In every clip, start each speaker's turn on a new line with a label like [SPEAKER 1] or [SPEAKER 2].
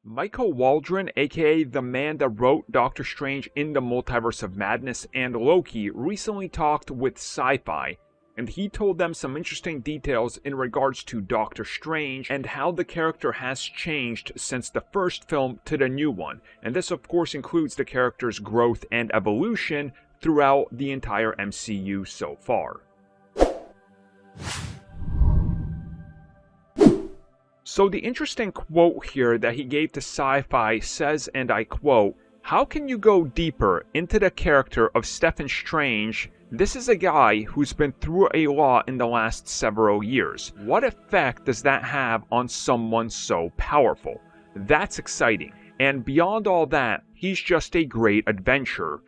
[SPEAKER 1] Michael Waldron, aka the man that wrote Doctor Strange in the Multiverse of Madness and Loki, recently talked with Sci-Fi, and he told them some interesting details in regards to Doctor Strange and how the character has changed since the first film to the new one. And this of course includes the character's growth and evolution throughout the entire MCU so far. So the interesting quote here that he gave to Sci-Fi says, and I quote, "How can you go deeper into the character of Stephen Strange? This is a guy who's been through a lot in the last several years. What effect does that have on someone so powerful? That's exciting. And beyond all that, he's just a great adventurer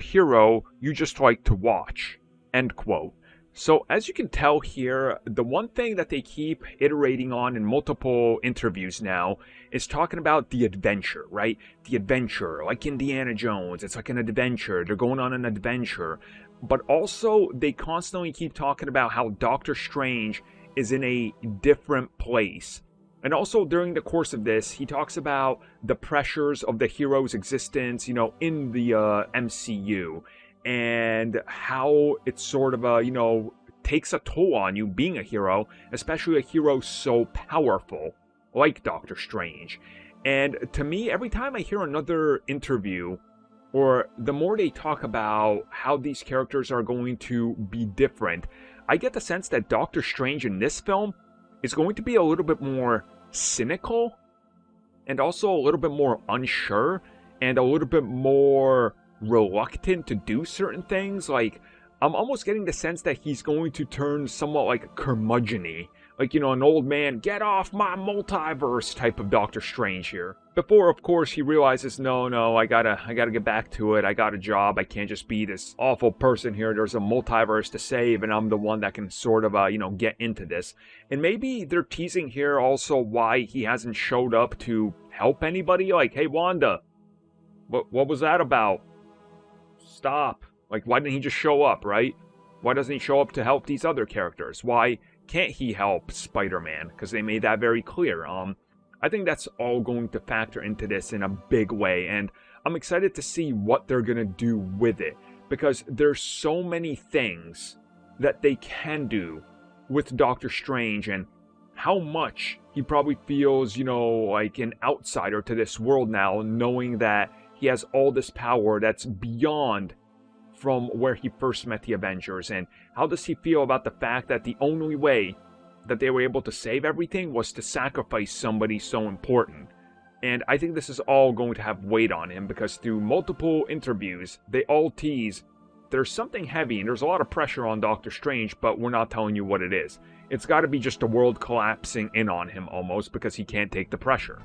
[SPEAKER 1] hero you just like to watch." End quote. So as you can tell here, the one thing that they keep iterating on in multiple interviews now is talking about the adventure, right? The adventure, like Indiana Jones, it's like an adventure, they're going on an adventure. But also, they constantly keep talking about how Doctor Strange is in a different place. And also during the course of this, he talks about the pressures of the hero's existence, in the MCU. And how it sort of, takes a toll on you being a hero, especially a hero so powerful, like Doctor Strange. And to me, every time I hear another interview, or the more they talk about how these characters are going to be different, I get the sense that Doctor Strange in this film is going to be a little bit more cynical, and also a little bit more unsure, and a little bit more reluctant to do certain things. Like, I'm almost getting the sense that he's going to turn somewhat like curmudgeon-y, like, an old man, get off my multiverse type of Doctor Strange here. Before, of course, he realizes, no, I gotta get back to it. I got a job. I can't just be this awful person here. There's a multiverse to save, and I'm the one that can sort of, get into this. And maybe they're teasing here also why he hasn't showed up to help anybody. Like, hey, Wanda, what was that about? Stop. Like, why didn't he just show up, right? Why doesn't he show up to help these other characters? Why can't he help Spider-Man? Because they made that very clear. I think that's all going to factor into this in a big way, and I'm excited to see what they're going to do with it, because there's so many things that they can do with Doctor Strange, and how much he probably feels, like an outsider to this world now, knowing that he has all this power that's beyond from where he first met the Avengers. And how does he feel about the fact that the only way that they were able to save everything was to sacrifice somebody so important? And I think this is all going to have weight on him, because through multiple interviews, they all tease there's something heavy and there's a lot of pressure on Doctor Strange, but we're not telling you what it is. It's got to be just the world collapsing in on him almost, because he can't take the pressure.